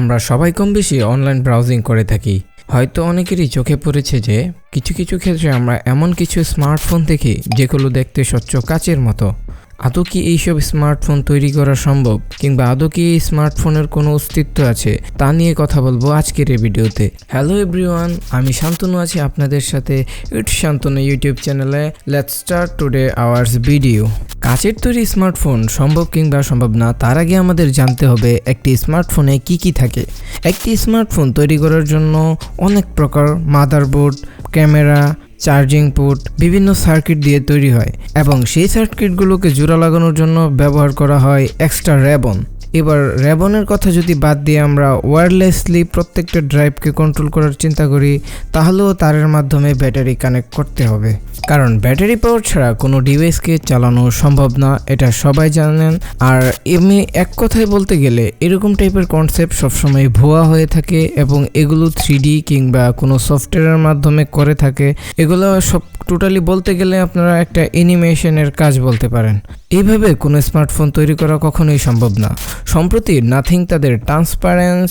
আমরা সবাই কম বেশি অনলাইন ব্রাউজিং করে থাকি। হয়তো অনেকেরই চোখে পড়েছে যে কিছু কিছু ক্ষেত্রে আমরা এমন কিছু স্মার্টফোন দেখি যেগুলো দেখতে স্বচ্ছ কাচের মতো। আদৌ কি এইসব স্মার্টফোন তৈরি করা সম্ভব, কিংবা আদৌ কি এই স্মার্টফোনের কোনো অস্তিত্ব আছে, তা নিয়ে কথা বলবো আজকের এই ভিডিওতে। হ্যালো এভরিওয়ান, আমি শান্তনু আছি আপনাদের সাথে ইটস শান্তনু ইউটিউব চ্যানেলে। Let's start today hours video. কাচের তৈরি স্মার্টফোন সম্ভব কিংবা সম্ভব না, তার আগে আমাদের জানতে হবে একটি স্মার্টফোনে কি কি থাকে। একটি স্মার্টফোন তৈরি করার জন্য অনেক প্রকার মাদারবোর্ড, ক্যামেরা, চার্জিং পোর্ট, বিভিন্ন সার্কিট দিয়ে তৈরি হয় এবং সেই সার্কিটগুলোকে জোড়া লাগানোর জন্য ব্যবহার করা হয় এক্সট্রা রেবন। এবার রেবনের কথা যদি বাদ দিয়ে আমরা ওয়্যারলেসলি প্রত্যেকটা ড্রাইভকে কন্ট্রোল করার চিন্তা করি, তাহলেও তারের মাধ্যমে ব্যাটারি কানেক্ট করতে হবে, কারণ ব্যাটারি পাওয়ার ছাড়া কোনো ডিভাইসকে চালানো সম্ভব না, এটা সবাই জানেন। আর এমনি এক কথায় বলতে গেলে এরকম টাইপের কনসেপ্ট সবসময় ভুয়া হয়ে থাকে এবং এগুলো 3D কিংবা কোনো সফটওয়্যারের মাধ্যমে করে থাকে। এগুলো সব টোটালি বলতে গেলে আপনারা একটা অ্যানিমেশনের কাজ বলতে পারেন। এইভাবে কোনো স্মার্টফোন তৈরি করা কখনোই সম্ভব না। সম্প্রতি নাথিং তাদের ট্রান্সপারেন্স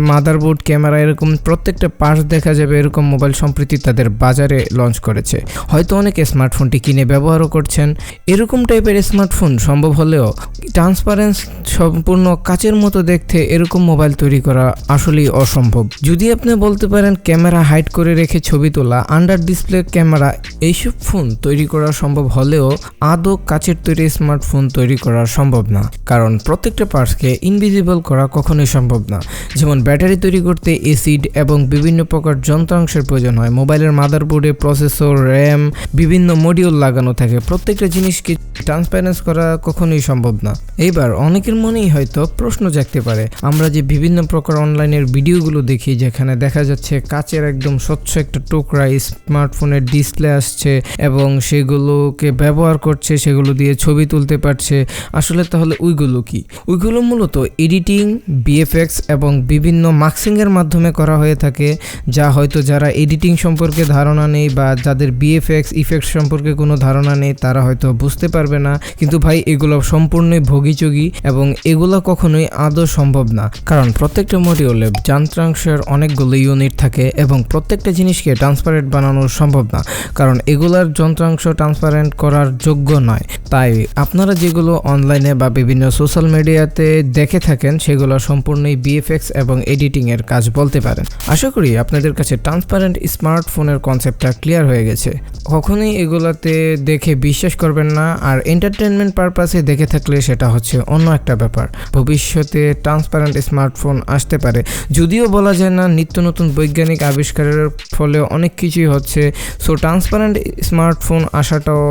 মাদারবোর্ড, ক্যামেরা, এরকম প্রত্যেকটা পার্টস দেখা যাবে এরকম মোবাইল সম্প্রতি তাদের বাজারে লঞ্চ করেছে। হয়তো অনেকে স্মার্টফোনটি কিনে ব্যবহারও করছেন। এরকম টাইপের স্মার্টফোন সম্ভব হলেও ট্রান্সপারেন্স সম্পূর্ণ কাচের মতো দেখতে এরকম মোবাইল তৈরি করা আসলেই অসম্ভব। যদি আপনি বলতে পারেন ক্যামেরা হাইড করে রেখে ছবি তোলা, আন্ডার ডিসপ্লে ক্যামেরা, এইসব ফোন তৈরি করা সম্ভব হলেও আদৌ কাচের তৈরি স্মার্টফোন তৈরি করা সম্ভব না, কারণ প্রত্যেকটা পার্টসকে ইনভিজিবল করা কখনোই সম্ভব না। যেমন ব্যাটারি তৈরি করতে অ্যাসিড এবং বিভিন্ন প্রকার যন্ত্রাংশের প্রয়োজন হয়। মোবাইলের মাদারবোর্ডে প্রসেসর, র্যাম, বিভিন্ন মডিউল লাগানো থাকে। প্রত্যেকটা জিনিসকে ট্রান্সপারেন্স করা কখনোই সম্ভব না। এইবার অনেকের মনেই হয়তো প্রশ্ন জাগতে পারে, আমরা যে বিভিন্ন প্রকার অনলাইনের ভিডিওগুলো দেখি যেখানে দেখা যাচ্ছে কাচের একদম স্বচ্ছ একটা টুকরা স্মার্টফোনের ডিসপ্লে আসছে এবং সেগুলোকে ব্যবহার করছে, সেগুলো দিয়ে ছবি তুলতে পারছে, আসলে তাহলে ওইগুলো কি? ওইগুলো মূলত এডিটিং, বিএফএক্স এবং বিভিন্ন মাক্সিংয়ের মাধ্যমে করা হয়ে থাকে, যা হয়তো যারা এডিটিং সম্পর্কে ধারণা নেই বা যাদের বিএফএক্স ইফেক্ট সম্পর্কে কোনো ধারণা নেই তারা হয়তো বুঝতে পারবে না। কিন্তু ভাই, এগুলো সম্পূর্ণই ভোগীচোগী এবং এগুলো কখনোই আদৌ সম্ভব না, কারণ প্রত্যেকটা মডিউলে যন্ত্রাংশের অনেকগুলো ইউনিট থাকে এবং প্রত্যেকটা জিনিসকে ট্রান্সপারেন্ট বানানো সম্ভব না, কারণ এগুলার যন্ত্রাংশ ট্রান্সপারেন্ট করার যোগ্য নয়। তাই আপনারা যেগুলো অনলাইনে বা বিভিন্ন সোশ্যাল মিডিয়াতে দেখে থাকেন সেগুলো সম্পূর্ণই বিএফএক্স এবং এডিটিংয়ের কাজ বলতে পারেন। আশা করি আপনাদের কাছে ট্রান্সপারেন্ট স্মার্টফোনের কনসেপ্টটা ক্লিয়ার হয়ে গেছে। কখনোই এগুলাতে দেখে বিশ্বাস করবেন না, আর এন্টারটেনমেন্ট পারপাসে দেখে থাকলে সেটা হচ্ছে অন্য একটা ব্যাপার। ভবিষ্যতে ট্রান্সপারেন্ট স্মার্টফোন আসতে পারে, যদিও বলা যায় না, নিত্য নতুন বৈজ্ঞানিক আবিষ্কারের ফলে অনেক কিছুই হচ্ছে। সো ট্রান্সপারেন্ট স্মার্টফোন আসাটাও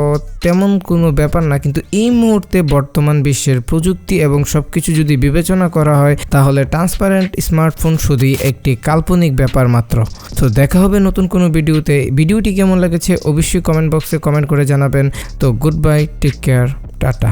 তেমন কোনো ব্যাপার না, কিন্তু এই মুহূর্তে বর্তমান বিশ্বের প্রযুক্তি এবং সব কিছু যদি বিবেচনা করা হয় তাহলে ট্রান্সপারেন্ট স্মার্টফোন শুধুই একটি কাল্পনিক ব্যাপার মাত্র। তো দেখা হবে নতুন কোনো ভিডিওতে। ভিডিওটি কেমন লেগেছে অবশ্যই কমেন্ট বক্সে কমেন্ট করে জানাবেন। তো good bye, take care, tata.